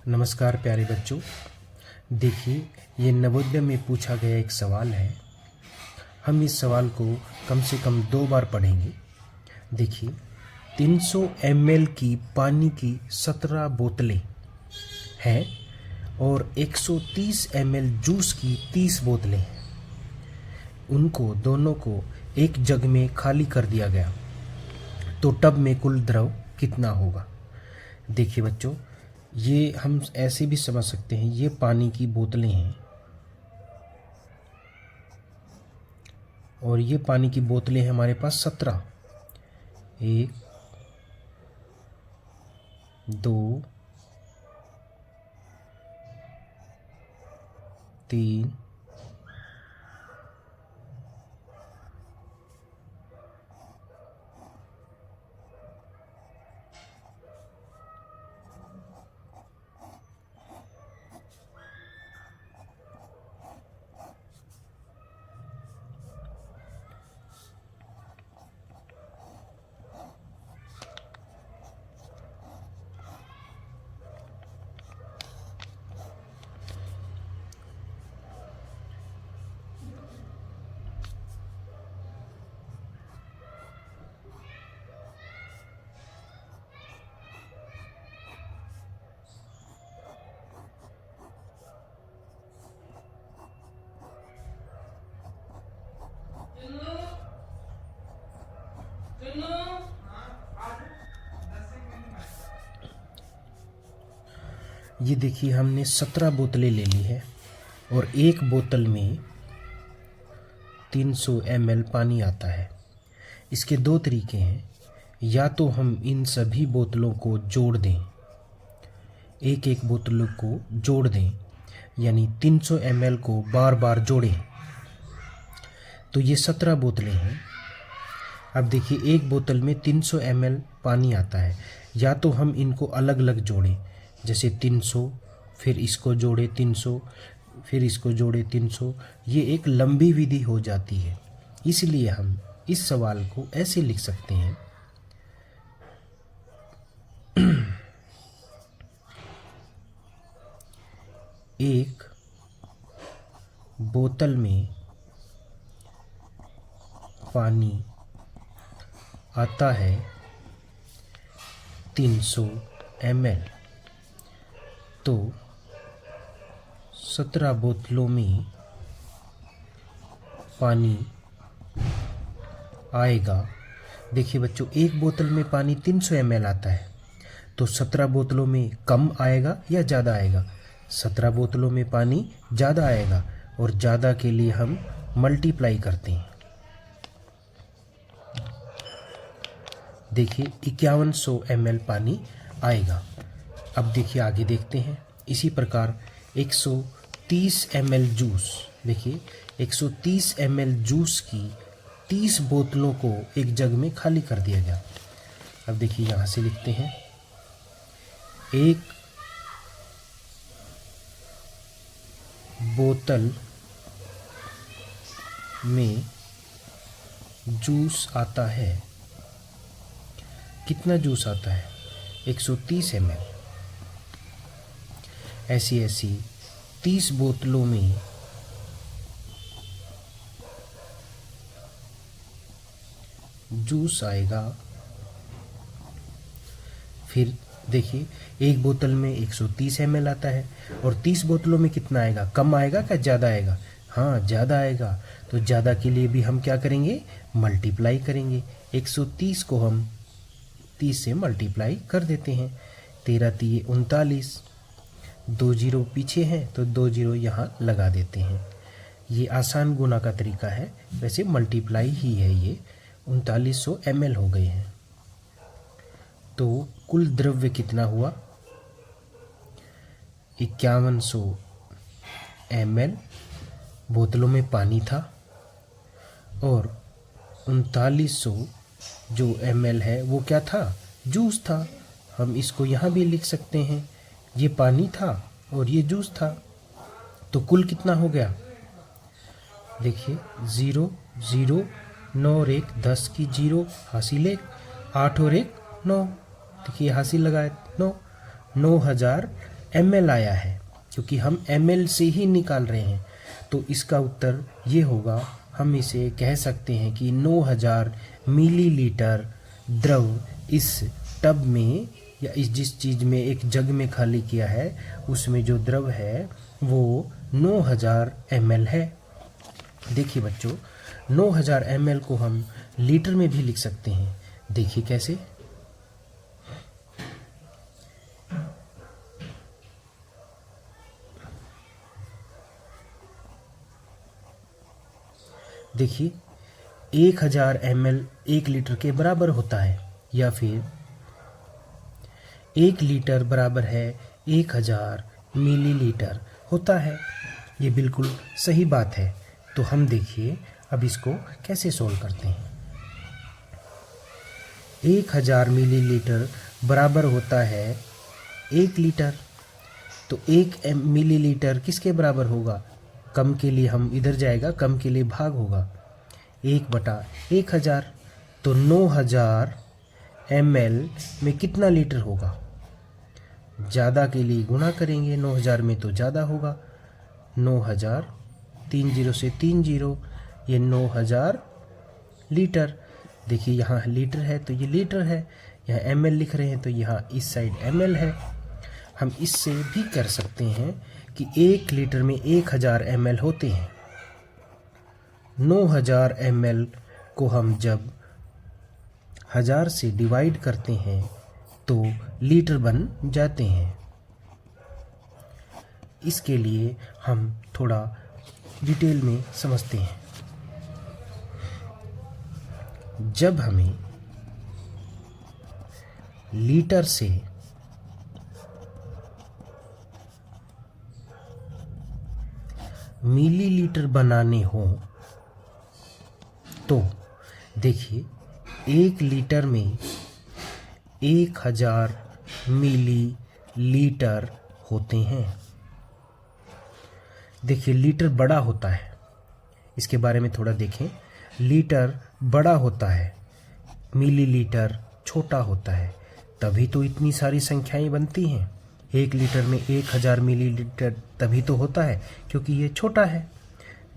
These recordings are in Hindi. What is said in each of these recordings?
नमस्कार प्यारे बच्चों। देखिए, ये नवोदय में पूछा गया एक सवाल है। हम इस सवाल को कम से कम 2 बार पढ़ेंगे। देखिए, 300 ml की पानी की 17 बोतलें हैं और 130 ml जूस की 30 बोतलें हैं। उनको दोनों को एक जग में खाली कर दिया गया, तो टब में कुल द्रव कितना होगा। देखिए बच्चों, ये हम ऐसे भी समझ सकते हैं, ये पानी की बोतलें हैं और ये पानी की बोतलें हैं हमारे पास 17। 1 2 3 ये देखिए, हमने 17 बोतलें ले ली है और एक बोतल में 300 ml पानी आता है। इसके 2 तरीके हैं। या तो हम इन सभी बोतलों को जोड़ दें, एक एक बोतलों को जोड़ दें, यानी 300 ml को बार बार जोड़ें, तो ये 17 बोतलें हैं। अब देखिए, एक बोतल में 300 ml पानी आता है। या तो हम इनको अलग अलग जोड़ें, जैसे 300, फिर इसको जोड़े 300, फिर इसको जोड़े 300। ये एक लंबी विधि हो जाती है, इसलिए हम इस सवाल को ऐसे लिख सकते हैं। एक बोतल में पानी आता है 300 ml, तो 17 बोतलों में पानी आएगा। देखिए बच्चों, एक बोतल में पानी 300 ml आता है, तो 17 बोतलों में कम आएगा या ज़्यादा आएगा। 17 बोतलों में पानी ज़्यादा आएगा और ज़्यादा के लिए हम मल्टीप्लाई करते हैं। देखिए, 5100 ml पानी आएगा। अब देखिए, आगे देखते हैं। इसी प्रकार 130 ml जूस, देखिए 130 ml जूस की 30 बोतलों को एक जग में खाली कर दिया गया। अब देखिए, यहाँ से लिखते हैं, एक बोतल में जूस आता है। कितना जूस आता है? 130 ml। ऐसी 30 बोतलों में जूस आएगा। फिर देखिए, एक बोतल में 130 ml आता है और 30 बोतलों में कितना आएगा? कम आएगा क्या ज़्यादा आएगा? हाँ, ज़्यादा आएगा। तो ज़्यादा के लिए भी हम क्या करेंगे? मल्टीप्लाई करेंगे। 130 को हम 30 से मल्टीप्लाई कर देते हैं। 13 तिये 39, 2 जीरो पीछे हैं तो 2 जीरो यहाँ लगा देते हैं। ये आसान गुना का तरीका है, वैसे मल्टीप्लाई ही है। ये 3900 ml हो गए हैं। तो कुल द्रव्य कितना हुआ? 5100 ml बोतलों में पानी था और 3900 जो ml है वो क्या था? जूस था। हम इसको यहाँ भी लिख सकते हैं, ये पानी था और ये जूस था। तो कुल कितना हो गया? देखिए, 0 0 9 और 1 10 की 0 हासिल 1, 8 और 1 9। देखिए, हासिल लगाए 9, 9000 ml आया है, क्योंकि हम ml से ही निकाल रहे हैं, तो इसका उत्तर ये होगा। हम इसे कह सकते हैं कि 9000 मिलीलीटर द्रव इस टब में या इस जिस चीज़ में एक जग में खाली किया है उसमें जो द्रव है वो 9000 ml है। देखिए बच्चों, 9000 ml को हम लीटर में भी लिख सकते हैं। देखिए कैसे। देखिए 1000 ml 1 लीटर के बराबर होता है, या फिर 1 लीटर बराबर है 1000 मिलीलीटर होता है। ये बिल्कुल सही बात है। तो हम देखिए अब इसको कैसे सोल्व करते हैं। 1000 मिलीलीटर बराबर होता है 1 लीटर, तो 1 मिलीलीटर किसके बराबर होगा? कम के लिए हम इधर जाएगा, कम के लिए भाग होगा 1/1000। तो 9000 ml में कितना लीटर होगा? ज़्यादा के लिए गुणा करेंगे, 9000 में तो ज़्यादा होगा। 9000 3 0 से 3 0, ये 9000 लीटर। देखिए यहाँ लीटर है तो ये लीटर है, यहाँ ml लिख रहे हैं तो यहाँ इस साइड ml है। हम इससे भी कर सकते हैं कि 1 लीटर में 1000 ml होते हैं। 9000 ml को हम जब 1000 से डिवाइड करते हैं तो लीटर बन जाते हैं। इसके लिए हम थोड़ा डिटेल में समझते हैं। जब हमें लीटर से मिलीलीटर बनाने हो तो देखिए 1 लीटर में 1000 मिलीलीटर होते हैं। देखिए लीटर बड़ा होता है, इसके बारे में थोड़ा देखें। लीटर बड़ा होता है, मिलीलीटर छोटा होता है, तभी तो इतनी सारी संख्याएं बनती हैं। 1 लीटर में 1000 मिलीलीटर तभी तो होता है क्योंकि ये छोटा है।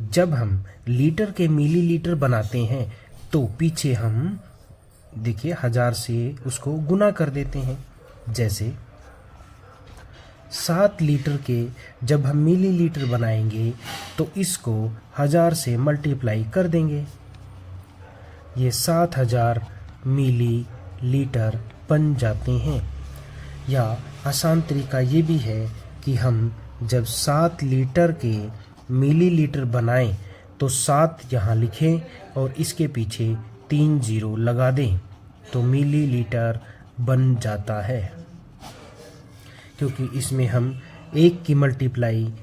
जब हम लीटर के मिलीलीटर बनाते हैं तो पीछे हम देखिए 1000 से उसको गुना कर देते हैं। जैसे 7 लीटर के जब हम मिलीलीटर बनाएंगे तो इसको 1000 से मल्टीप्लाई कर देंगे, ये 7000 मिलीलीटर बन जाते हैं। या आसान तरीका ये भी है कि हम जब 7 लीटर के मिलीलीटर बनाएं तो 7 यहाँ लिखें और इसके पीछे 3 0 लगा दें तो मिलीलीटर बन जाता है, क्योंकि इसमें हम 1 की मल्टीप्लाई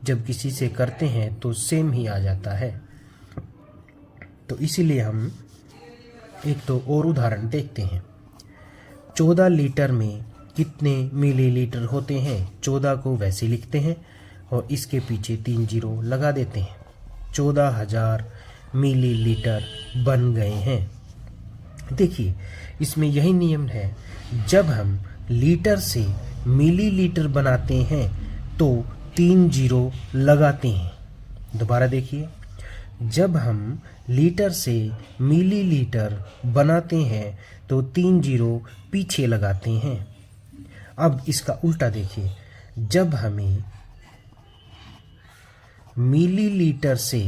जब किसी से करते हैं तो सेम ही आ जाता है। तो इसीलिए हम एक तो और उदाहरण देखते हैं। 14 लीटर में कितने मिलीलीटर होते हैं? 14 को वैसे लिखते हैं और इसके पीछे 3 0 लगा देते हैं। 14000 मिलीलीटर बन गए हैं। देखिए इसमें यही नियम है, जब हम लीटर से मिलीलीटर बनाते हैं तो 3 0 लगाते हैं। दोबारा देखिए, जब हम लीटर से मिलीलीटर बनाते हैं तो 3 0 पीछे लगाते हैं। अब इसका उल्टा देखिए, जब हमें मिलीलीटर से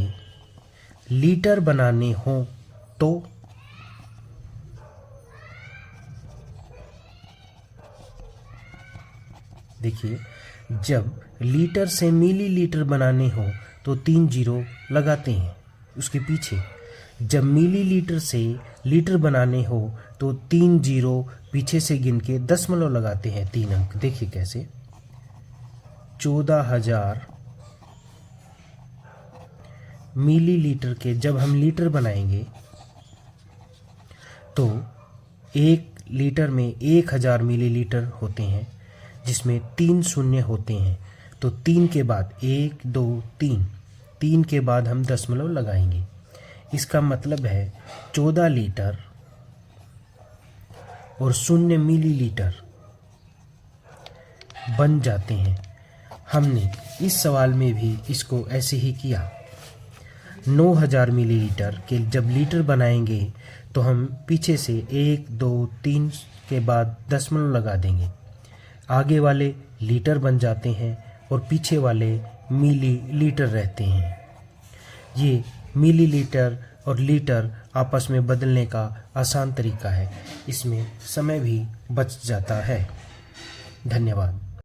लीटर बनाने हो तो देखिए, जब लीटर से मिलीलीटर बनाने हो तो 3 0 लगाते हैं उसके पीछे। जब मिलीलीटर से लीटर बनाने हो तो 3 0 पीछे से गिन के दशमलव लगाते हैं, 3 अंक। देखिए कैसे। 14000 मिलीलीटर के जब हम लीटर बनाएंगे तो 1 लीटर में 1000 मिलीलीटर होते हैं, जिसमें 3 शून्य होते हैं। तो 3 के बाद 1 2 3 के बाद हम दशमलव लगाएंगे। इसका मतलब है 14 लीटर और 0 मिलीलीटर बन जाते हैं। हमने इस सवाल में भी इसको ऐसे ही किया। 9000 मिलीलीटर के जब लीटर बनाएंगे तो हम पीछे से 1, 2, 3 के बाद दशमलव लगा देंगे। आगे वाले लीटर बन जाते हैं और पीछे वाले मिलीलीटर रहते हैं। ये मिलीलीटर और लीटर आपस में बदलने का आसान तरीका है। इसमें समय भी बच जाता है। धन्यवाद।